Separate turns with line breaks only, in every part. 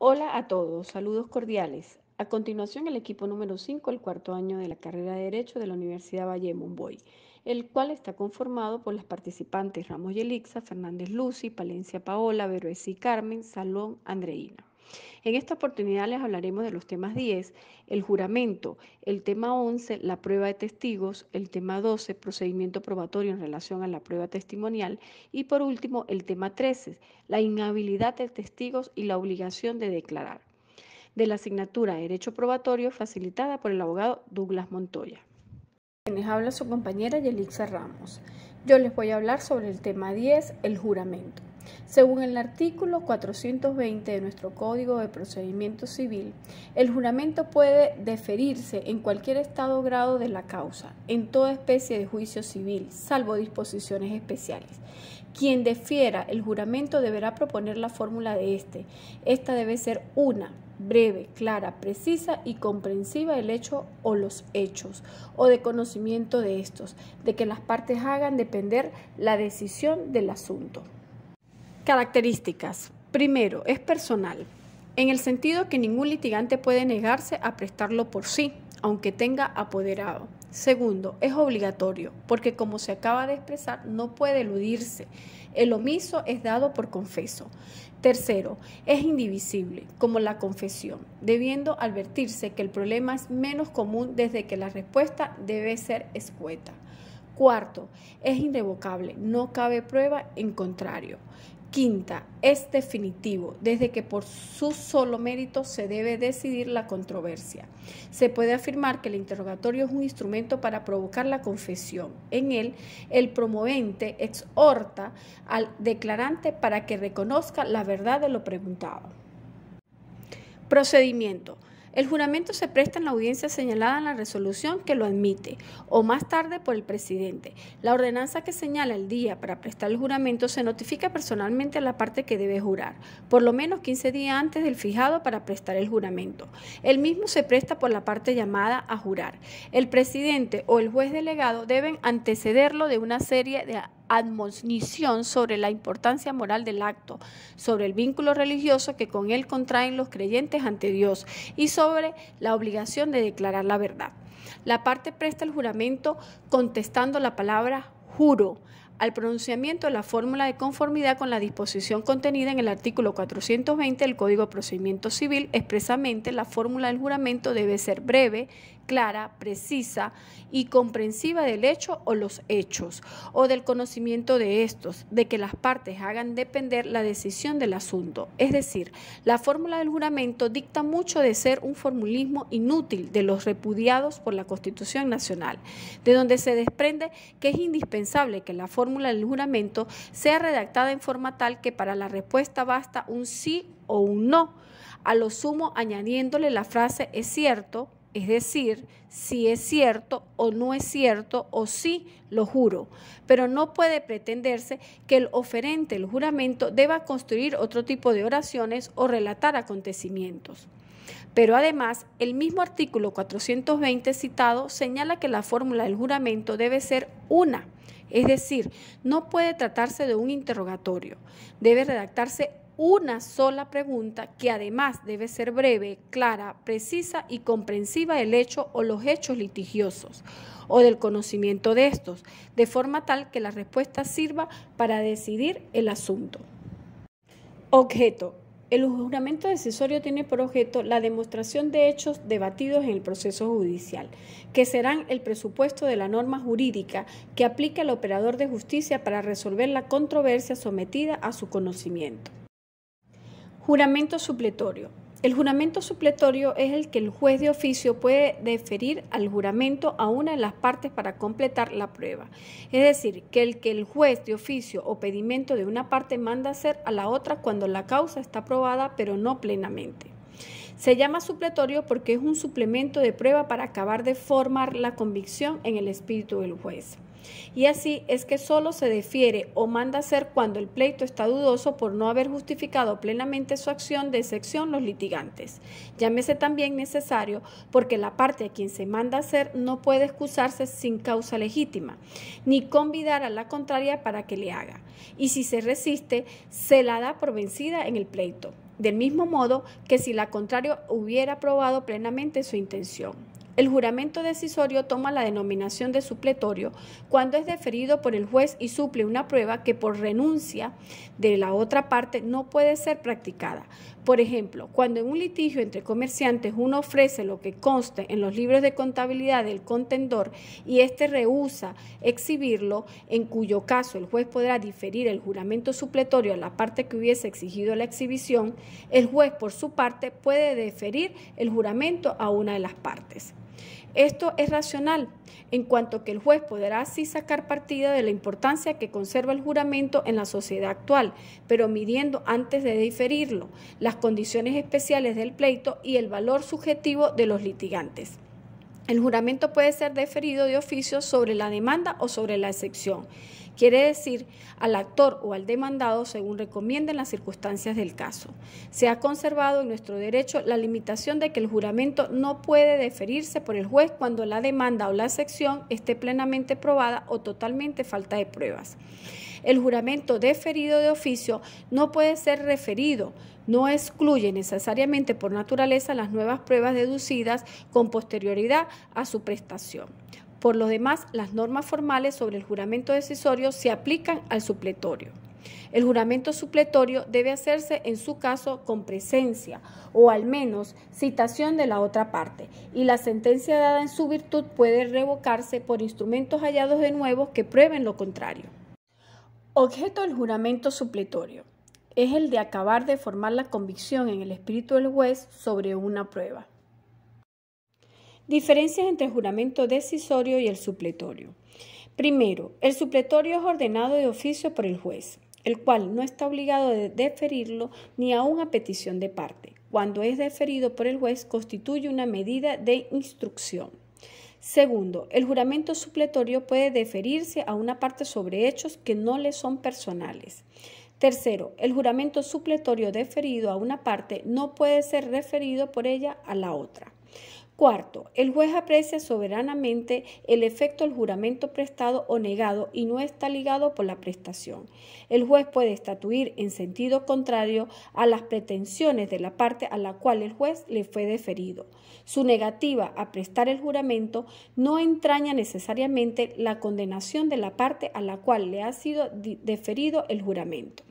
Hola a todos, saludos cordiales. A continuación, el equipo número 5, el cuarto año de la carrera de Derecho de la Universidad Valle de Monboy, el cual está conformado por las participantes Ramos Yelixa, Fernández Lucy, Palencia Paola, Veroesi Carmen, Salón Andreina. En esta oportunidad les hablaremos de los temas 10, el juramento, el tema 11, la prueba de testigos, el tema 12, procedimiento probatorio en relación a la prueba testimonial y por último el tema 13, la inhabilidad de testigos y la obligación de declarar, de la asignatura de Derecho Probatorio facilitada por el abogado Douglas Montoya. Quienes habla su compañera Yelixa Ramos. Yo les voy a hablar sobre el tema 10, el juramento. Según el artículo 420 de nuestro Código de Procedimiento Civil, el juramento puede deferirse en cualquier estado o grado de la causa, en toda especie de juicio civil, salvo disposiciones especiales. Quien defiera el juramento deberá proponer la fórmula de este. Esta debe ser una, breve, clara, precisa y comprensiva del hecho o los hechos, o de conocimiento de estos, de que las partes hagan depender la decisión del asunto. Características. Primero, es personal, en el sentido que ningún litigante puede negarse a prestarlo por sí, aunque tenga apoderado. Segundo, es obligatorio, porque como se acaba de expresar, no puede eludirse. El omiso es dado por confeso. Tercero, es indivisible, como la confesión, debiendo advertirse que el problema es menos común desde que la respuesta debe ser escueta. Cuarto, es irrevocable, no cabe prueba en contrario. Quinta, es definitivo, desde que por su solo mérito se debe decidir la controversia. Se puede afirmar que el interrogatorio es un instrumento para provocar la confesión. En él, el promovente exhorta al declarante para que reconozca la verdad de lo preguntado. Procedimiento. El juramento se presta en la audiencia señalada en la resolución que lo admite, o más tarde por el presidente. La ordenanza que señala el día para prestar el juramento se notifica personalmente a la parte que debe jurar, por lo menos 15 días antes del fijado para prestar el juramento. El mismo se presta por la parte llamada a jurar. El presidente o el juez delegado deben antecederlo de una serie de admonición sobre la importancia moral del acto, sobre el vínculo religioso que con él contraen los creyentes ante Dios y sobre la obligación de declarar la verdad. La parte presta el juramento contestando la palabra juro al pronunciamiento de la fórmula de conformidad con la disposición contenida en el artículo 420 del Código de Procedimiento Civil. Expresamente, la fórmula del juramento debe ser breve, clara, precisa y comprensiva del hecho o los hechos, o del conocimiento de estos, de que las partes hagan depender la decisión del asunto. Es decir, la fórmula del juramento dicta mucho de ser un formulismo inútil de los repudiados por la Constitución Nacional, de donde se desprende que es indispensable que la fórmula del juramento sea redactada en forma tal que para la respuesta basta un sí o un no, a lo sumo añadiéndole la frase es cierto, es decir, si es cierto o no es cierto o sí lo juro, pero no puede pretenderse que el oferente del juramento deba construir otro tipo de oraciones o relatar acontecimientos. Pero además, el mismo artículo 420 citado señala que la fórmula del juramento debe ser una, es decir, no puede tratarse de un interrogatorio, debe redactarse una sola pregunta que además debe ser breve, clara, precisa y comprensiva del hecho o los hechos litigiosos o del conocimiento de estos, de forma tal que la respuesta sirva para decidir el asunto. Objeto. El juramento decisorio tiene por objeto la demostración de hechos debatidos en el proceso judicial, que serán el presupuesto de la norma jurídica que aplica el operador de justicia para resolver la controversia sometida a su conocimiento. Juramento supletorio. El juramento supletorio es el que el juez de oficio puede deferir al juramento a una de las partes para completar la prueba. Es decir, que el juez de oficio o pedimento de una parte manda hacer a la otra cuando la causa está probada, pero no plenamente. Se llama supletorio porque es un suplemento de prueba para acabar de formar la convicción en el espíritu del juez. Y así es que solo se defiere o manda hacer cuando el pleito está dudoso por no haber justificado plenamente su acción de excepción los litigantes. Llámese también necesario porque la parte a quien se manda hacer no puede excusarse sin causa legítima, ni convidar a la contraria para que le haga. Y si se resiste, se la da por vencida en el pleito. del mismo modo que si la contraria hubiera probado plenamente su intención. El juramento decisorio toma la denominación de supletorio cuando es deferido por el juez y suple una prueba que por renuncia de la otra parte no puede ser practicada. Por ejemplo, cuando en un litigio entre comerciantes uno ofrece lo que conste en los libros de contabilidad del contendor y éste rehúsa exhibirlo, en cuyo caso el juez podrá diferir el juramento supletorio a la parte que hubiese exigido la exhibición, el juez por su parte puede deferir el juramento a una de las partes. Esto es racional, en cuanto que el juez podrá así sacar partido de la importancia que conserva el juramento en la sociedad actual, pero midiendo antes de diferirlo las condiciones especiales del pleito y el valor subjetivo de los litigantes. El juramento puede ser deferido de oficio sobre la demanda o sobre la excepción, quiere decir al actor o al demandado según recomienden las circunstancias del caso. Se ha conservado en nuestro derecho la limitación de que el juramento no puede deferirse por el juez cuando la demanda o la excepción esté plenamente probada o totalmente falta de pruebas. El juramento deferido de oficio no puede ser referido, no excluye necesariamente por naturaleza las nuevas pruebas deducidas con posterioridad a su prestación. Por lo demás, las normas formales sobre el juramento decisorio se aplican al supletorio. El juramento supletorio debe hacerse en su caso con presencia o al menos citación de la otra parte, y la sentencia dada en su virtud puede revocarse por instrumentos hallados de nuevo que prueben lo contrario. Objeto del juramento supletorio es el de acabar de formar la convicción en el espíritu del juez sobre una prueba. Diferencias entre el juramento decisorio y el supletorio. Primero, el supletorio es ordenado de oficio por el juez, el cual no está obligado a deferirlo ni aun a petición de parte. Cuando es deferido por el juez, constituye una medida de instrucción. Segundo, el juramento supletorio puede deferirse a una parte sobre hechos que no le son personales. Tercero, el juramento supletorio deferido a una parte no puede ser referido por ella a la otra. Cuarto, el juez aprecia soberanamente el efecto del juramento prestado o negado y no está ligado por la prestación. El juez puede estatuir en sentido contrario a las pretensiones de la parte a la cual el juez le fue deferido. Su negativa a prestar el juramento no entraña necesariamente la condenación de la parte a la cual le ha sido deferido el juramento.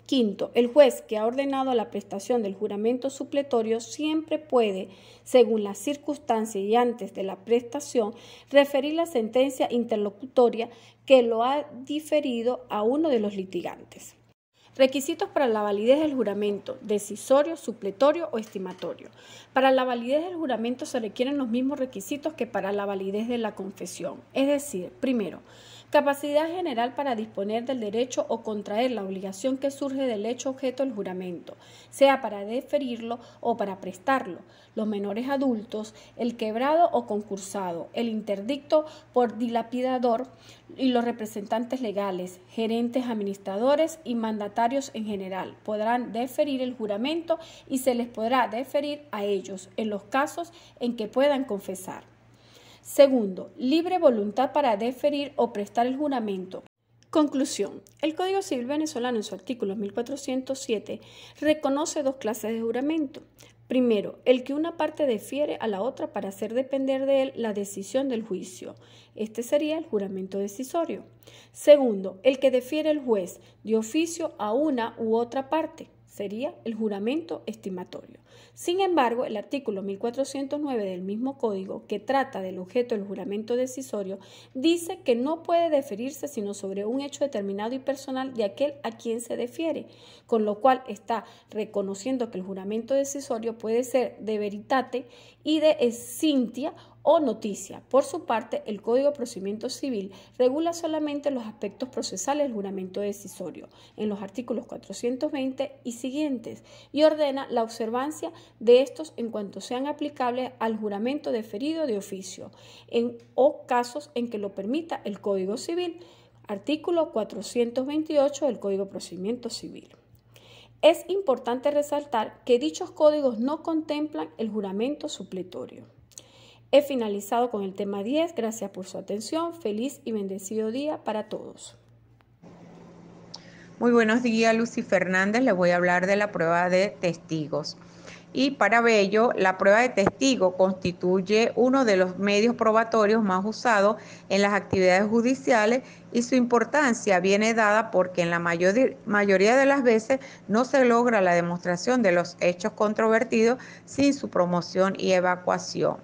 Quinto, el juez que ha ordenado la prestación del juramento supletorio siempre puede, según las circunstancias y antes de la prestación, referir la sentencia interlocutoria que lo ha diferido a uno de los litigantes. Requisitos para la validez del juramento: decisorio, supletorio o estimatorio. Para la validez del juramento se requieren los mismos requisitos que para la validez de la confesión. Es decir, primero, capacidad general para disponer del derecho o contraer la obligación que surge del hecho objeto del juramento, sea para deferirlo o para prestarlo, los menores adultos, el quebrado o concursado, el interdicto por dilapidador y los representantes legales, gerentes, administradores y mandatarios en general podrán deferir el juramento y se les podrá deferir a ellos en los casos en que puedan confesar. Segundo, libre voluntad para deferir o prestar el juramento. Conclusión. El Código Civil venezolano en su artículo 1407 reconoce dos clases de juramento. Primero, el que una parte defiere a la otra para hacer depender de él la decisión del juicio. Este sería el juramento decisorio. Segundo, el que defiere el juez de oficio a una u otra parte. Sería el juramento estimatorio. Sin embargo, el artículo 1409 del mismo código, que trata del objeto del juramento decisorio, dice que no puede deferirse sino sobre un hecho determinado y personal de aquel a quien se defiere, con lo cual está reconociendo que el juramento decisorio puede ser de veritate y de escintia o noticia. Por su parte, el Código de Procedimiento Civil regula solamente los aspectos procesales del juramento decisorio, en los artículos 420 y siguientes, y ordena la observancia de estos en cuanto sean aplicables al juramento deferido de oficio, o casos en que lo permita el Código Civil, artículo 428 del Código de Procedimiento Civil. Es importante resaltar que dichos códigos no contemplan el juramento supletorio. He finalizado con el tema 10. Gracias por su atención. Feliz y bendecido día para todos.
Muy buenos días, Lucy Fernández. Les voy a hablar de la prueba de testigos. Y para ello, la prueba de testigo constituye uno de los medios probatorios más usados en las actividades judiciales y su importancia viene dada porque en la mayoría de las veces no se logra la demostración de los hechos controvertidos sin su promoción y evacuación.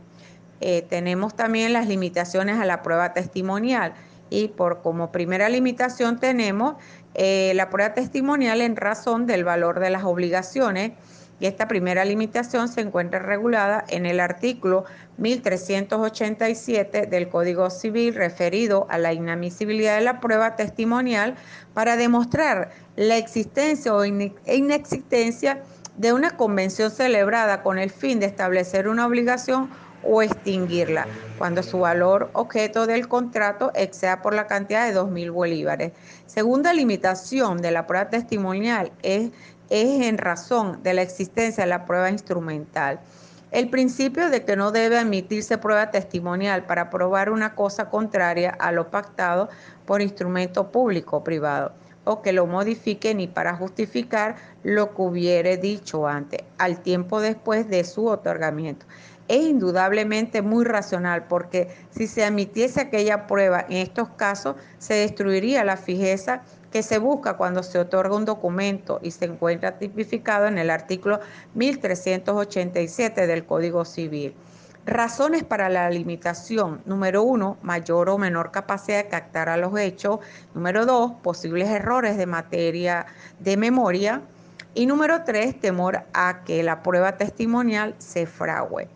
Tenemos también las limitaciones a la prueba testimonial y como primera limitación tenemos la prueba testimonial en razón del valor de las obligaciones, y esta primera limitación se encuentra regulada en el artículo 1387 del Código Civil referido a la inadmisibilidad de la prueba testimonial para demostrar la existencia o inexistencia de una convención celebrada con el fin de establecer una obligación o extinguirla cuando su valor objeto del contrato exceda por la cantidad de 2.000 bolívares. Segunda limitación de la prueba testimonial es en razón de la existencia de la prueba instrumental. El principio de que no debe admitirse prueba testimonial para probar una cosa contraria a lo pactado por instrumento público o privado, o que lo modifique ni para justificar lo que hubiere dicho antes, al tiempo después de su otorgamiento. Es indudablemente muy racional porque si se admitiese aquella prueba en estos casos se destruiría la fijeza que se busca cuando se otorga un documento y se encuentra tipificado en el artículo 1387 del Código Civil. Razones para la limitación. Número 1, mayor o menor capacidad de captar a los hechos. Número 2, posibles errores de materia de memoria. Y número 3, temor a que la prueba testimonial se fragüe.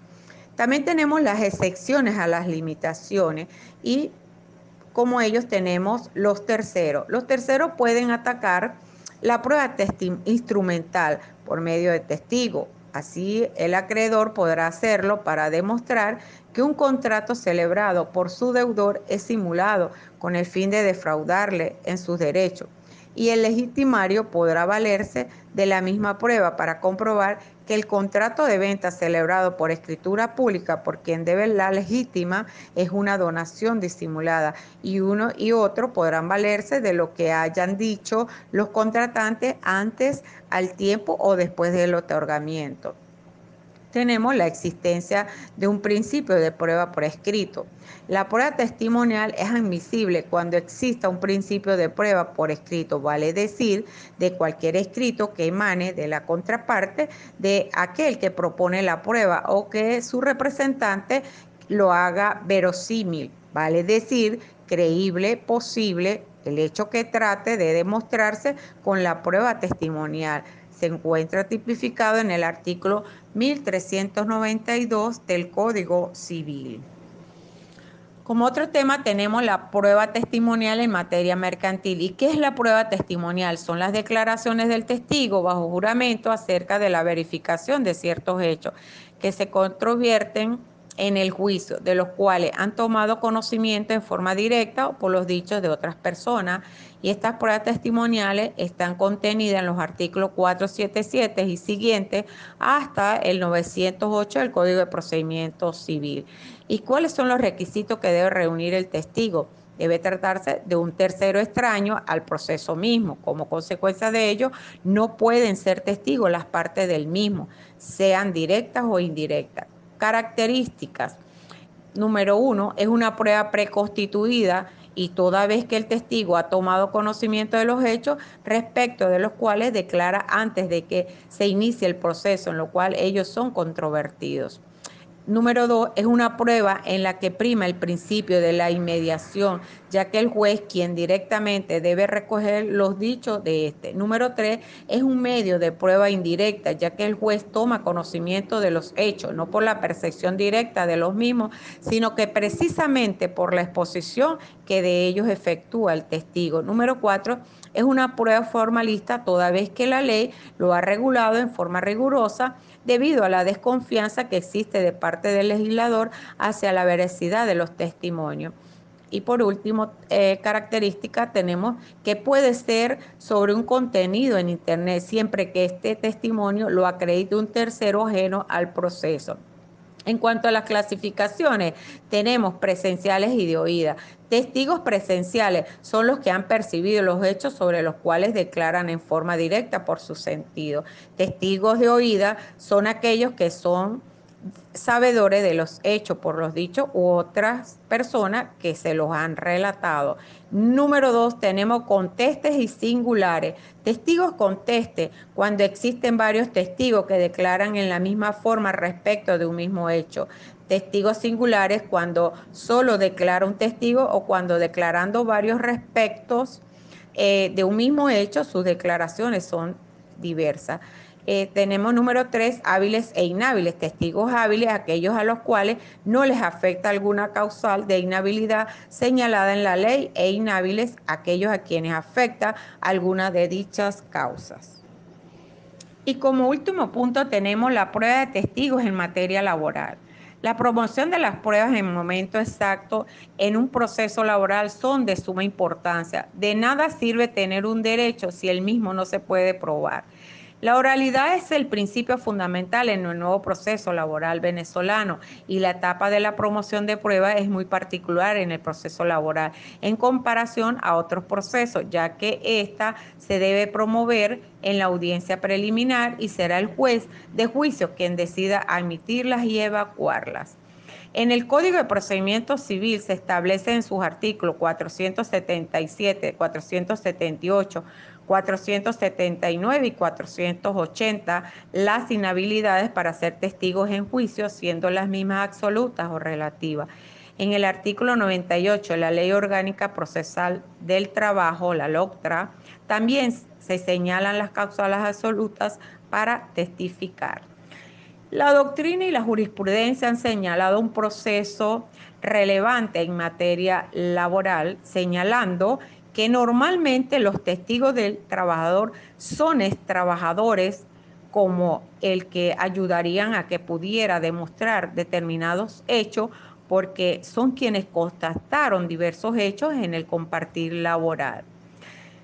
También tenemos las excepciones a las limitaciones y como ellos tenemos los terceros. Los terceros pueden atacar la prueba instrumental por medio de testigo. Así el acreedor podrá hacerlo para demostrar que un contrato celebrado por su deudor es simulado con el fin de defraudarle en sus derechos. Y el legitimario podrá valerse de la misma prueba para comprobar que el contrato de venta celebrado por escritura pública por quien debe la legítima es una donación disimulada, y uno y otro podrán valerse de lo que hayan dicho los contratantes antes, al tiempo o después del otorgamiento. Tenemos la existencia de un principio de prueba por escrito. La prueba testimonial es admisible cuando exista un principio de prueba por escrito, vale decir, de cualquier escrito que emane de la contraparte de aquel que propone la prueba o que su representante lo haga verosímil, vale decir, creíble, posible, el hecho que trate de demostrarse con la prueba testimonial. Se encuentra tipificado en el artículo 1392 del Código Civil. Como otro tema tenemos la prueba testimonial en materia mercantil. ¿Y qué es la prueba testimonial? Son las declaraciones del testigo bajo juramento acerca de la verificación de ciertos hechos que se controvierten en el juicio, de los cuales han tomado conocimiento en forma directa o por los dichos de otras personas. Y estas pruebas testimoniales están contenidas en los artículos 477 y siguientes hasta el 908 del Código de Procedimiento Civil. ¿Y cuáles son los requisitos que debe reunir el testigo? Debe tratarse de un tercero extraño al proceso mismo. Como consecuencia de ello, no pueden ser testigos las partes del mismo, sean directas o indirectas. Características. Número 1, es una prueba preconstituida y toda vez que el testigo ha tomado conocimiento de los hechos respecto de los cuales declara antes de que se inicie el proceso en lo cual ellos son controvertidos. Número 2, es una prueba en la que prima el principio de la inmediación, ya que el juez quien directamente debe recoger los dichos de este. Número 3, es un medio de prueba indirecta, ya que el juez toma conocimiento de los hechos, no por la percepción directa de los mismos, sino que precisamente por la exposición que de ellos efectúa el testigo. Número 4, es una prueba formalista, toda vez que la ley lo ha regulado en forma rigurosa, debido a la desconfianza que existe de parte del legislador hacia la veracidad de los testimonios. Y por último, característica, tenemos que puede ser sobre un contenido en Internet, siempre que este testimonio lo acredite un tercero ajeno al proceso. En cuanto a las clasificaciones, tenemos presenciales y de oída. Testigos presenciales son los que han percibido los hechos sobre los cuales declaran en forma directa por su sentido. Testigos de oída son aquellos que son sabedores de los hechos por los dichos u otras personas que se los han relatado. Número 2, tenemos contestes y singulares. Testigos contestes, cuando existen varios testigos que declaran en la misma forma respecto de un mismo hecho. Testigos singulares, cuando solo declara un testigo o cuando declarando varios respectos de un mismo hecho, sus declaraciones son diversas. Tenemos número 3, hábiles e inhábiles. Testigos hábiles, aquellos a los cuales no les afecta alguna causal de inhabilidad señalada en la ley, e inhábiles, aquellos a quienes afecta alguna de dichas causas. Y como último punto tenemos la prueba de testigos en materia laboral. La promoción de las pruebas en el momento exacto en un proceso laboral son de suma importancia. De nada sirve tener un derecho si el mismo no se puede probar. La oralidad es el principio fundamental en el nuevo proceso laboral venezolano y la etapa de la promoción de pruebas es muy particular en el proceso laboral en comparación a otros procesos, ya que esta se debe promover en la audiencia preliminar y será el juez de juicio quien decida admitirlas y evacuarlas. En el Código de Procedimiento Civil se establece en sus artículos 477, 478, 479 y 480 las inhabilidades para ser testigos en juicio, siendo las mismas absolutas o relativas. En el artículo 98 de la Ley Orgánica Procesal del Trabajo, la LOCTRA, también se señalan las causales absolutas para testificar. La doctrina y la jurisprudencia han señalado un proceso relevante en materia laboral, señalando que normalmente los testigos del trabajador son trabajadores como el que ayudarían a que pudiera demostrar determinados hechos porque son quienes constataron diversos hechos en el compartir laboral.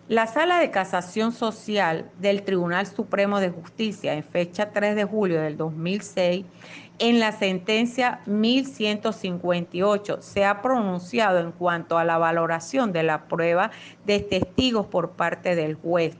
La Sala de Casación Social del Tribunal Supremo de Justicia, en fecha 3 de julio del 2006, en la sentencia 1158, se ha pronunciado en cuanto a la valoración de la prueba de testigos por parte del juez,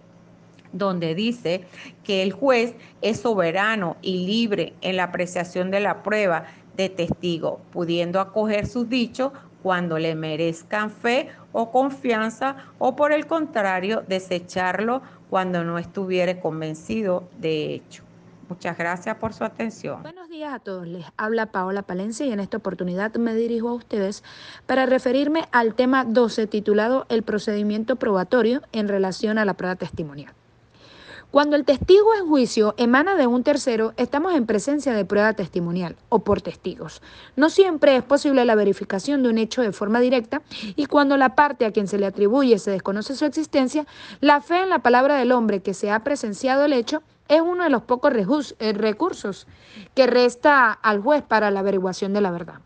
donde dice que el juez es soberano y libre en la apreciación de la prueba de testigo, pudiendo acoger sus dichos cuando le merezcan fe o confianza, o por el contrario, desecharlo cuando no estuviere convencido de hecho. Muchas gracias por su atención.
Buenos días a todos, les habla Paola Palencia y en esta oportunidad me dirijo a ustedes para referirme al tema 12 titulado El procedimiento probatorio en relación a la prueba testimonial. Cuando el testigo en juicio emana de un tercero, estamos en presencia de prueba testimonial o por testigos. No siempre es posible la verificación de un hecho de forma directa y cuando la parte a quien se le atribuye se desconoce su existencia, la fe en la palabra del hombre que se ha presenciado el hecho es uno de los pocos recursos que resta al juez para la averiguación de la verdad.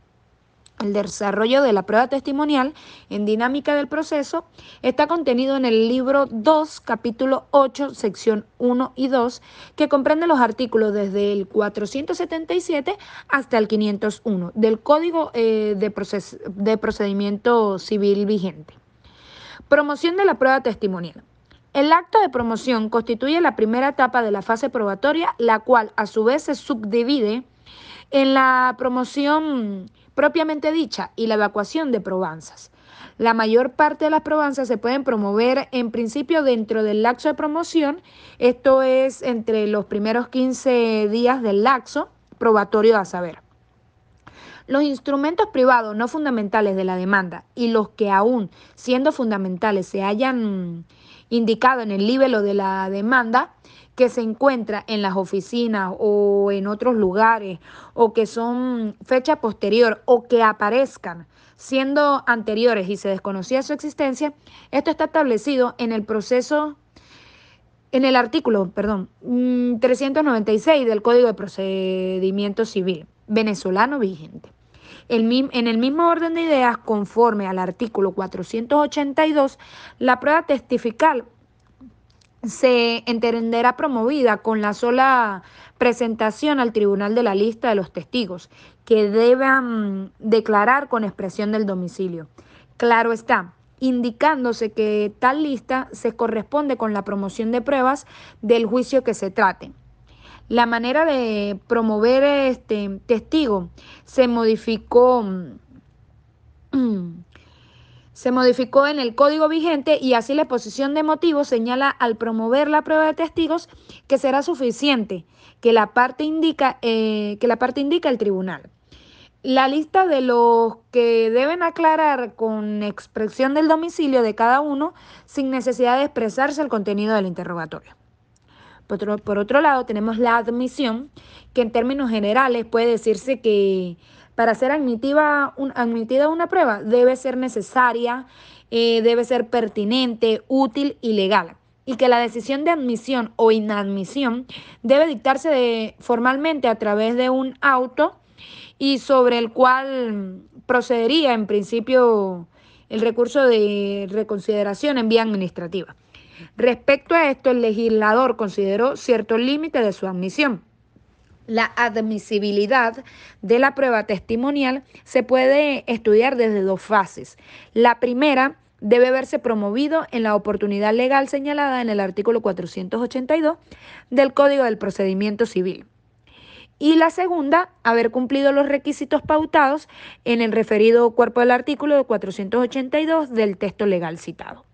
El desarrollo de la prueba testimonial en dinámica del proceso está contenido en el libro 2, capítulo 8, sección 1 y 2, que comprende los artículos desde el 477 hasta el 501 del Código de Procedimiento Civil vigente. Promoción de la prueba testimonial. El acto de promoción constituye la primera etapa de la fase probatoria, la cual a su vez se subdivide en la promoción propiamente dicha y la evacuación de probanzas. La mayor parte de las probanzas se pueden promover en principio dentro del lapso de promoción, esto es entre los primeros 15 días del lapso probatorio a saber. Los instrumentos privados no fundamentales de la demanda y los que aún siendo fundamentales se hayan indicado en el libelo de la demanda que se encuentra en las oficinas o en otros lugares o que son fecha posterior o que aparezcan siendo anteriores y se desconocía su existencia, esto está establecido en el artículo 396 del Código de Procedimiento Civil venezolano vigente. En el mismo orden de ideas, conforme al artículo 482, la prueba testifical se entenderá promovida con la sola presentación al tribunal de la lista de los testigos que deban declarar con expresión del domicilio. Claro está, indicándose que tal lista se corresponde con la promoción de pruebas del juicio que se trate. La manera de promover este testigo se modificó en el código vigente y así la exposición de motivos señala al promover la prueba de testigos que será suficiente que la parte indica el tribunal. La lista de los que deben aclarar con expresión del domicilio de cada uno sin necesidad de expresarse el contenido del interrogatorio. Por otro lado, tenemos la admisión, que en términos generales puede decirse que para ser admitida una prueba debe ser necesaria, debe ser pertinente, útil y legal, y que la decisión de admisión o inadmisión debe dictarse formalmente a través de un auto y sobre el cual procedería en principio el recurso de reconsideración en vía administrativa. Respecto a esto, el legislador consideró cierto límite de su admisión. La admisibilidad de la prueba testimonial se puede estudiar desde dos fases. La primera debe verse promovido en la oportunidad legal señalada en el artículo 482 del Código del Procedimiento Civil. Y la segunda, haber cumplido los requisitos pautados en el referido cuerpo del artículo 482 del texto legal citado.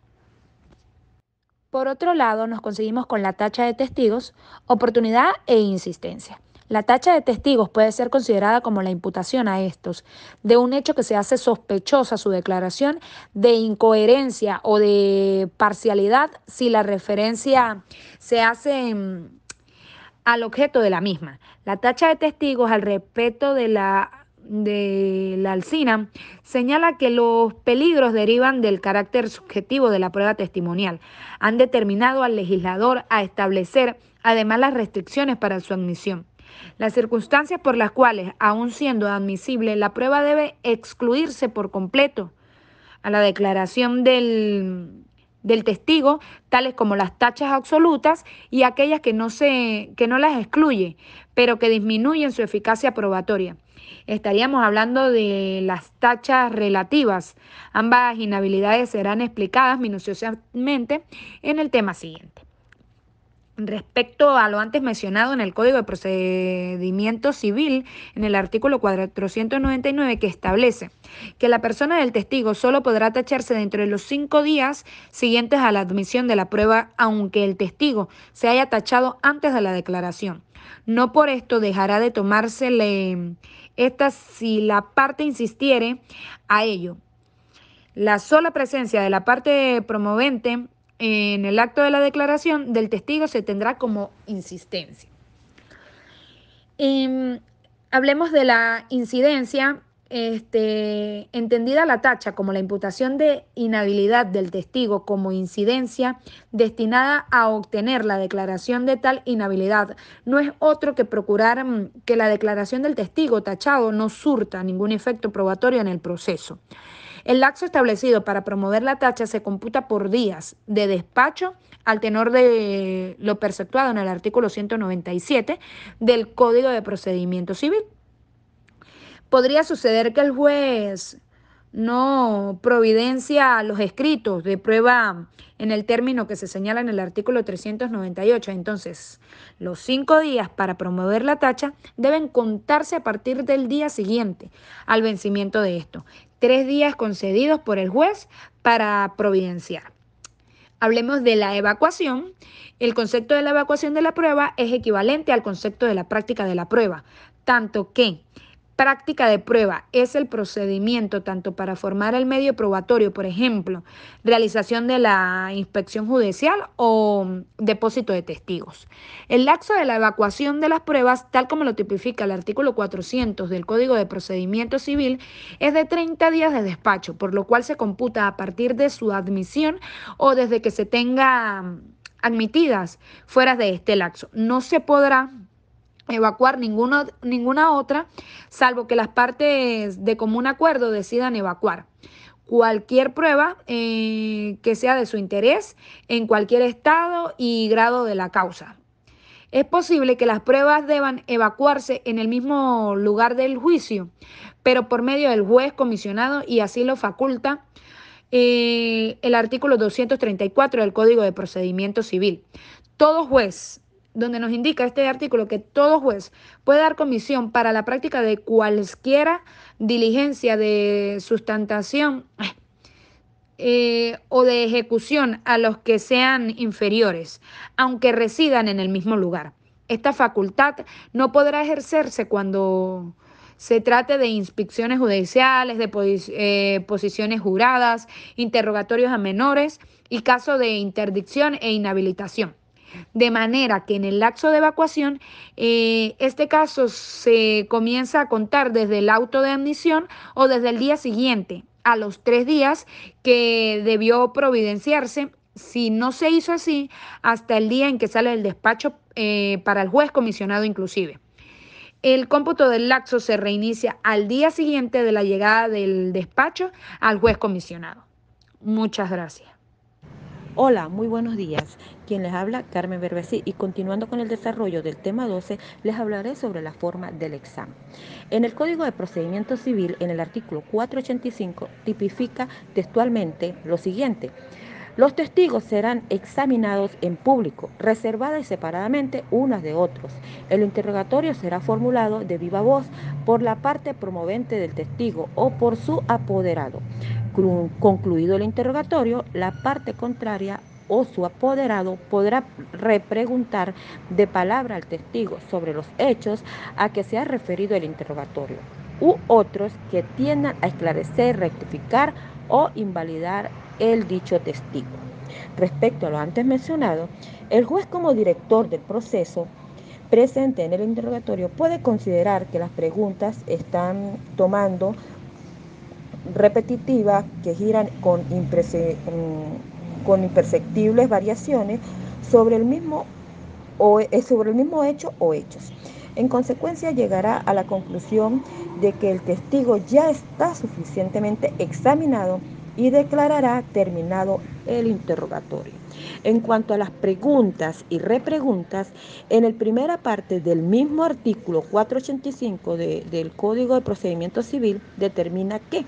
Por otro lado, nos conseguimos con la tacha de testigos, oportunidad e insistencia. La tacha de testigos puede ser considerada como la imputación a estos de un hecho que se hace sospechosa su declaración de incoherencia o de parcialidad si la referencia se hace al objeto de la misma. La tacha de testigos al respecto de la Alsina señala que los peligros derivan del carácter subjetivo de la prueba testimonial. Han determinado al legislador a establecer además las restricciones para su admisión. Las circunstancias por las cuales, aun siendo admisible, la prueba debe excluirse por completo a la declaración del testigo, tales como las tachas absolutas y aquellas que no las excluye, pero que disminuyen su eficacia probatoria. Estaríamos hablando de las tachas relativas. Ambas inhabilidades serán explicadas minuciosamente en el tema siguiente. Respecto a lo antes mencionado en el Código de Procedimiento Civil, en el artículo 499, que establece que la persona del testigo solo podrá tacharse dentro de los 5 días siguientes a la admisión de la prueba, aunque el testigo se haya tachado antes de la declaración. No por esto dejará de tomársele esta si la parte insistiere a ello. La sola presencia de la parte promovente en el acto de la declaración del testigo se tendrá como insistencia. Hablemos de la incidencia, entendida la tacha como la imputación de inhabilidad del testigo como incidencia destinada a obtener la declaración de tal inhabilidad. No es otro que procurar que la declaración del testigo tachado no surta ningún efecto probatorio en el proceso. El lapso establecido para promover la tacha se computa por días de despacho al tenor de lo preceptuado en el artículo 197 del Código de Procedimiento Civil. Podría suceder que el juez no providencia los escritos de prueba en el término que se señala en el artículo 398. Entonces, los 5 días para promover la tacha deben contarse a partir del día siguiente al vencimiento de esto. 3 días concedidos por el juez para providenciar. Hablemos de la evacuación. El concepto de la evacuación de la prueba es equivalente al concepto de la práctica de la prueba, tanto que práctica de prueba es el procedimiento tanto para formar el medio probatorio, por ejemplo, realización de la inspección judicial o depósito de testigos. El lapso de la evacuación de las pruebas, tal como lo tipifica el artículo 400 del Código de Procedimiento Civil, es de 30 días de despacho, por lo cual se computa a partir de su admisión o desde que se tenga admitidas fuera de este lapso. No se podrá evacuar ninguna otra, salvo que las partes de común acuerdo decidan evacuar. cualquier prueba que sea de su interés en cualquier estado y grado de la causa. Es posible que las pruebas deban evacuarse en el mismo lugar del juicio, pero por medio del juez comisionado, y así lo faculta el artículo 234 del Código de Procedimiento Civil. Todo juez, donde nos indica este artículo que todo juez puede dar comisión para la práctica de cualesquiera diligencia de sustantación o de ejecución a los que sean inferiores, aunque residan en el mismo lugar. Esta facultad no podrá ejercerse cuando se trate de inspecciones judiciales, de posiciones juradas, interrogatorios a menores y caso de interdicción e inhabilitación. De manera que en el lapso de evacuación, este caso se comienza a contar desde el auto de admisión o desde el día siguiente, a los 3 días que debió providenciarse. Si no se hizo así, hasta el día en que sale el despacho para el juez comisionado inclusive. El cómputo del lapso se reinicia al día siguiente de la llegada del despacho al juez comisionado. Muchas gracias.
Hola, muy buenos días. Quien les habla, Carmen Berbesí, y continuando con el desarrollo del tema 12, les hablaré sobre la forma del examen. En el Código de Procedimiento Civil, en el artículo 485, tipifica textualmente lo siguiente: los testigos serán examinados en público, reservada y separadamente unas de otros. El interrogatorio será formulado de viva voz por la parte promovente del testigo o por su apoderado. Concluido el interrogatorio, la parte contraria o su apoderado podrá repreguntar de palabra al testigo sobre los hechos a que se ha referido el interrogatorio, u otros que tiendan a esclarecer, rectificar o invalidar el dicho testigo. Respecto a lo antes mencionado, el juez, como director del proceso presente en el interrogatorio, puede considerar que las preguntas están tomando repetitivas que giran con imperceptibles variaciones sobre el mismo hecho o hechos. En consecuencia, llegará a la conclusión de que el testigo ya está suficientemente examinado y declarará terminado el interrogatorio. En cuanto a las preguntas y repreguntas, en la primera parte del mismo artículo 485 del Código de Procedimiento Civil determina que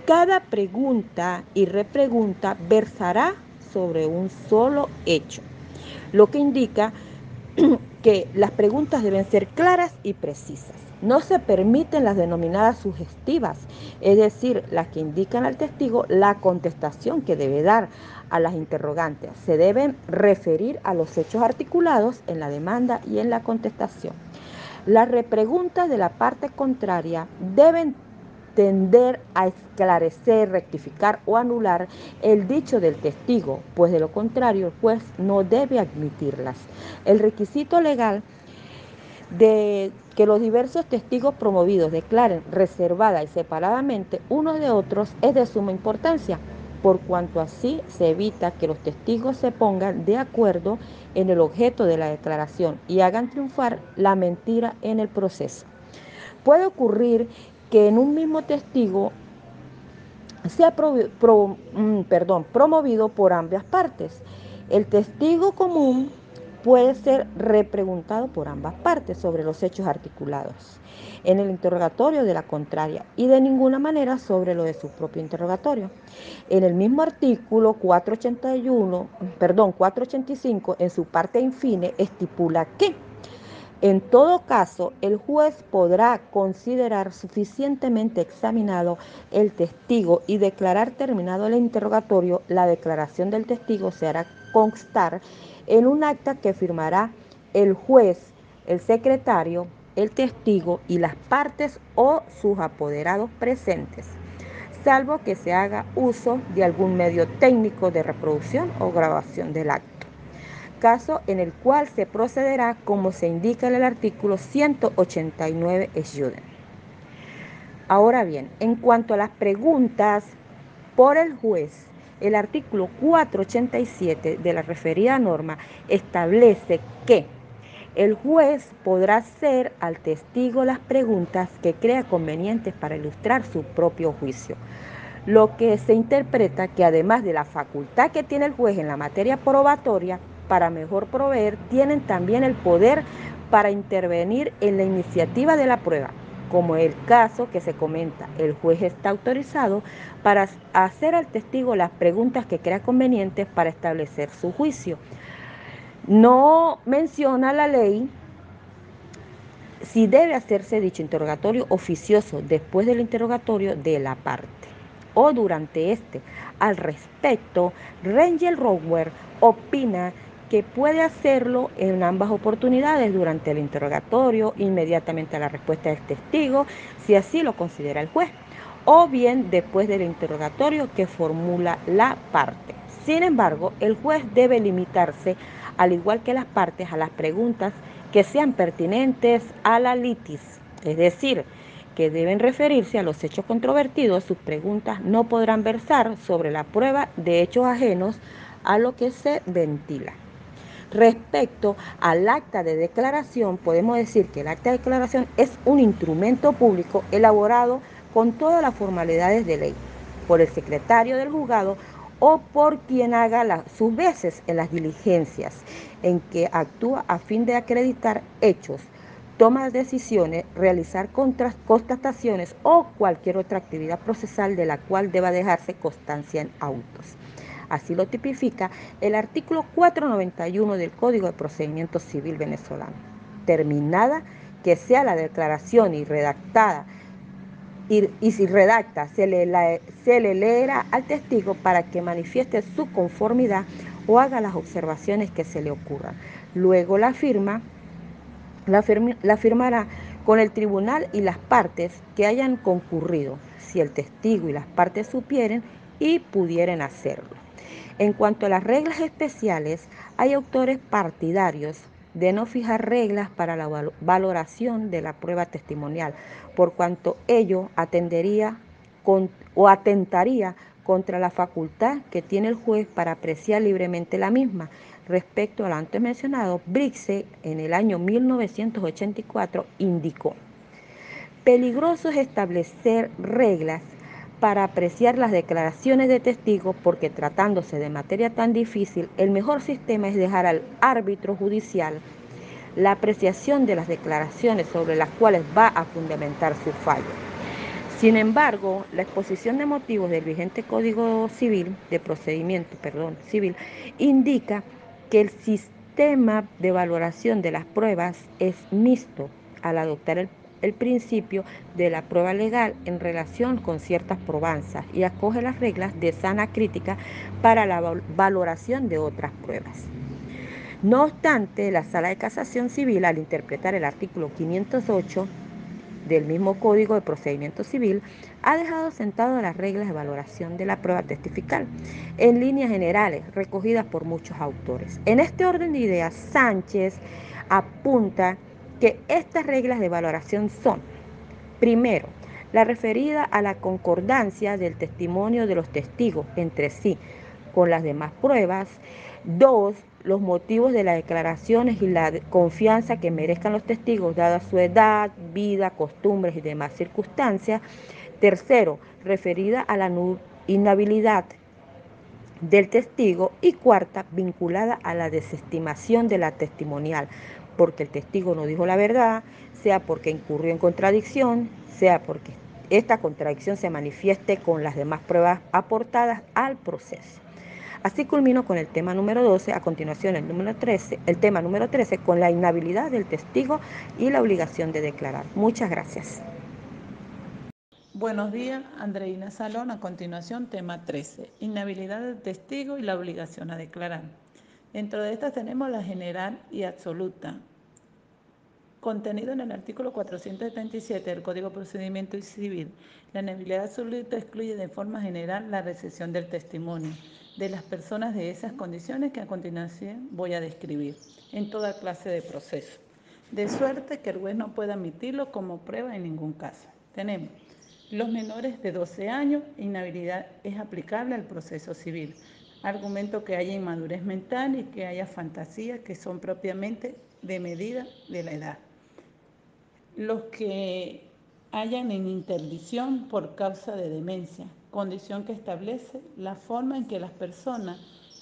cada pregunta y repregunta versará sobre un solo hecho, lo que indica que las preguntas deben ser claras y precisas. No se permiten las denominadas sugestivas, es decir, las que indican al testigo la contestación que debe dar a las interrogantes. Se deben referir a los hechos articulados en la demanda y en la contestación. Las repreguntas de la parte contraria deben tender a esclarecer, rectificar o anular el dicho del testigo, pues de lo contrario el juez no debe admitirlas. El requisito legal de que los diversos testigos promovidos declaren reservada y separadamente unos de otros es de suma importancia, por cuanto así se evita que los testigos se pongan de acuerdo en el objeto de la declaración y hagan triunfar la mentira en el proceso. Puede ocurrir que en un mismo testigo sea promovido por ambas partes. El testigo común puede ser repreguntado por ambas partes sobre los hechos articulados en el interrogatorio de la contraria y de ninguna manera sobre lo de su propio interrogatorio. En el mismo artículo 485, en su parte infine, estipula que en todo caso, el juez podrá considerar suficientemente examinado el testigo y declarar terminado el interrogatorio. La declaración del testigo se hará constar en un acta que firmará el juez, el secretario, el testigo y las partes o sus apoderados presentes, salvo que se haga uso de algún medio técnico de reproducción o grabación del acto, caso en el cual se procederá como se indica en el artículo 189 Schuden. Ahora bien, en cuanto a las preguntas por el juez, el artículo 487 de la referida norma establece que el juez podrá hacer al testigo las preguntas que crea convenientes para ilustrar su propio juicio. lo que se interpreta que además de la facultad que tiene el juez en la materia probatoria para mejor proveer, tienen también el poder para intervenir en la iniciativa de la prueba, como el caso que se comenta. El juez está autorizado para hacer al testigo las preguntas que crea convenientes para establecer su juicio. No menciona la ley si debe hacerse dicho interrogatorio oficioso después del interrogatorio de la parte o durante este. Al respecto, Rangel Rower opina que puede hacerlo en ambas oportunidades, durante el interrogatorio, inmediatamente a la respuesta del testigo, si así lo considera el juez, o bien después del interrogatorio que formula la parte. Sin embargo, el juez debe limitarse, al igual que las partes, a las preguntas que sean pertinentes a la litis, es decir, que deben referirse a los hechos controvertidos. Sus preguntas no podrán versar sobre la prueba de hechos ajenos a lo que se ventila. Respecto al acta de declaración, podemos decir que el acta de declaración es un instrumento público elaborado con todas las formalidades de ley por el secretario del juzgado o por quien haga sus veces en las diligencias en que actúa a fin de acreditar hechos, tomar decisiones, realizar constataciones o cualquier otra actividad procesal de la cual deba dejarse constancia en autos. Así lo tipifica el artículo 491 del Código de Procedimiento Civil venezolano. Terminada que sea la declaración y redactada, y si redacta, se le leerá al testigo para que manifieste su conformidad o haga las observaciones que se le ocurran. Luego la firmará con el tribunal y las partes que hayan concurrido, si el testigo y las partes supieren y pudieren hacerlo. En cuanto a las reglas especiales, hay autores partidarios de no fijar reglas para la valoración de la prueba testimonial, por cuanto ello atentaría contra la facultad que tiene el juez para apreciar libremente la misma. Respecto al antes mencionado, Brixe en el año 1984 indicó: peligroso es establecer reglas para apreciar las declaraciones de testigos, porque tratándose de materia tan difícil, el mejor sistema es dejar al árbitro judicial la apreciación de las declaraciones sobre las cuales va a fundamentar su fallo. Sin embargo, la exposición de motivos del vigente Código Civil, de Procedimiento Civil, indica que el sistema de valoración de las pruebas es mixto al adoptar el principio de la prueba legal en relación con ciertas probanzas y acoge las reglas de sana crítica para la valoración de otras pruebas. No obstante, la Sala de Casación Civil, al interpretar el artículo 508 del mismo Código de Procedimiento Civil, ha dejado sentado las reglas de valoración de la prueba testifical, en líneas generales, recogidas por muchos autores. En este orden de ideas, Sánchez apunta que estas reglas de valoración son: primero, la referida a la concordancia del testimonio de los testigos entre sí con las demás pruebas. 2, los motivos de las declaraciones y la confianza que merezcan los testigos, dada su edad, vida, costumbres y demás circunstancias. Tercero, referida a la inhabilidad del testigo. Y cuarta, vinculada a la desestimación de la testimonial, porque el testigo no dijo la verdad, sea porque incurrió en contradicción, sea porque esta contradicción se manifieste con las demás pruebas aportadas al proceso. Así culmino con el tema número 12, a continuación el tema número 13, con la inhabilidad del testigo y la obligación de declarar. Muchas gracias.
Buenos días, Andreina Salón. A continuación, tema 13, inhabilidad del testigo y la obligación a declarar. Dentro de estas tenemos la general y absoluta, contenido en el artículo 477 del Código de Procedimiento Civil. La inhabilidad absoluta excluye de forma general la recepción del testimonio de las personas de esas condiciones que a continuación voy a describir en toda clase de proceso, de suerte que el juez no pueda admitirlo como prueba en ningún caso. Tenemos los menores de 12 años, inhabilidad es aplicable al proceso civil. Argumento que haya inmadurez mental y que haya fantasías que son propiamente de medida de la edad. Los que hayan en interdicción por causa de demencia, condición que establece la forma en que las personas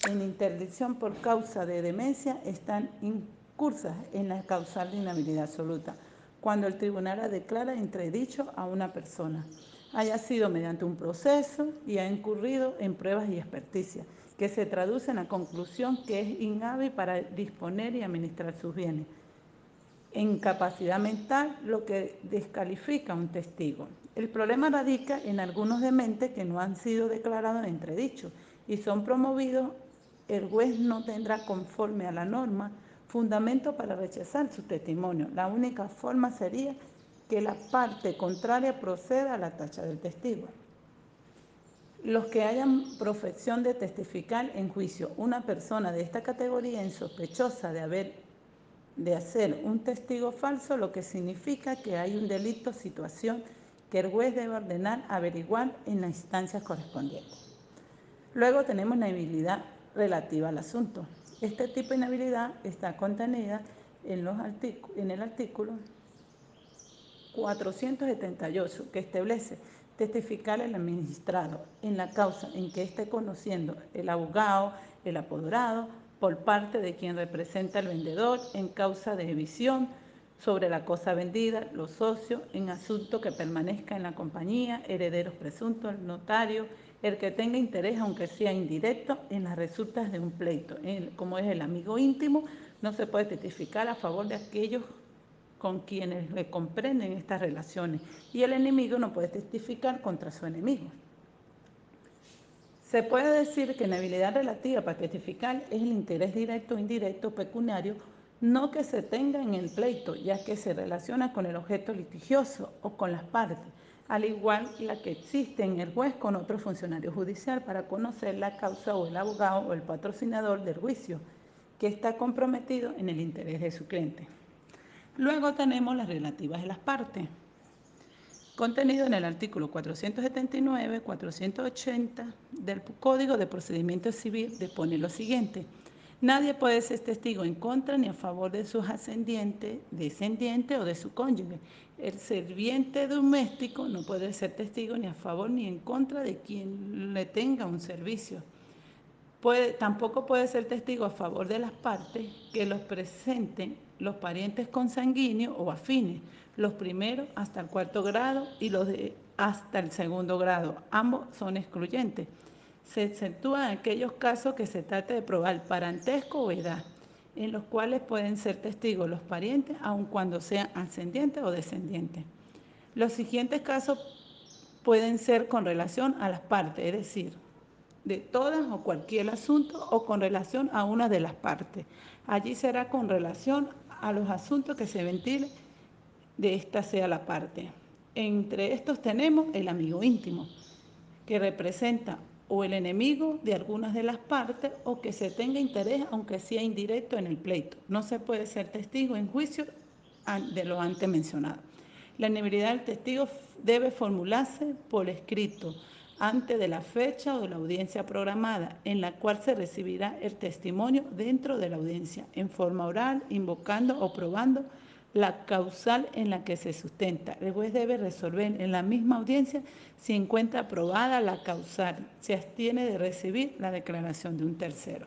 en interdicción por causa de demencia están incursas en la causal de inhabilidad absoluta, cuando el tribunal la declara entredicho a una persona, haya sido mediante un proceso y ha incurrido en pruebas y experticia, que se traduce en la conclusión que es inhábil para disponer y administrar sus bienes. Incapacidad mental, lo que descalifica a un testigo. El problema radica en algunos dementes que no han sido declarados en entredicho y son promovidos. El juez no tendrá, conforme a la norma, fundamento para rechazar su testimonio. La única forma sería que la parte contraria proceda a la tacha del testigo. Los que hayan profesión de testificar en juicio, una persona de esta categoría insospechosa de hacer un testigo falso, lo que significa que hay un delito, situación que el juez debe ordenar averiguar en las instancias correspondientes. Luego tenemos inhabilidad relativa al asunto. Este tipo de inhabilidad está contenida en el artículo 478, que establece testificar el administrado en la causa en que esté conociendo el abogado, el apoderado, por parte de quien representa al vendedor en causa de evicción sobre la cosa vendida, los socios, en asunto que permanezca en la compañía, herederos presuntos, el notario, el que tenga interés, aunque sea indirecto, en las resultas de un pleito. Como es el amigo íntimo, no se puede testificar a favor de aquellos con quienes le comprenden estas relaciones, y el enemigo no puede testificar contra su enemigo. Se puede decir que inhabilidad relativa para testificar es el interés directo o indirecto pecuniario, no que se tenga en el pleito, ya que se relaciona con el objeto litigioso o con las partes, al igual que la que existe en el juez con otro funcionario judicial para conocer la causa, o el abogado o el patrocinador del juicio, que está comprometido en el interés de su cliente. Luego tenemos las relativas de las partes, contenido en el artículo 479, 480 del Código de Procedimiento Civil, dispone lo siguiente: nadie puede ser testigo en contra ni a favor de sus ascendientes, descendientes o de su cónyuge. El serviente doméstico no puede ser testigo ni a favor ni en contra de quien le tenga un servicio. Tampoco puede ser testigo a favor de las partes que los presenten los parientes consanguíneos o afines, los primeros hasta el cuarto grado y los de hasta el segundo grado. Ambos son excluyentes. Se exceptúan aquellos casos que se trate de probar parentesco o edad, en los cuales pueden ser testigos los parientes, aun cuando sean ascendientes o descendientes. Los siguientes casos pueden ser con relación a las partes, es decir, de todas o cualquier asunto, o con relación a una de las partes. Allí será con relación a los asuntos que se ventilen de esta sea la parte. Entre estos tenemos el amigo íntimo, que representa o el enemigo de algunas de las partes, o que se tenga interés aunque sea indirecto en el pleito. No se puede ser testigo en juicio de lo antes mencionado. La inhabilidad del testigo debe formularse por escrito antes de la fecha o de la audiencia programada, en la cual se recibirá el testimonio dentro de la audiencia, en forma oral, invocando o probando la causal en la que se sustenta. El juez debe resolver en la misma audiencia si encuentra aprobada la causal, se abstiene de recibir la declaración de un tercero.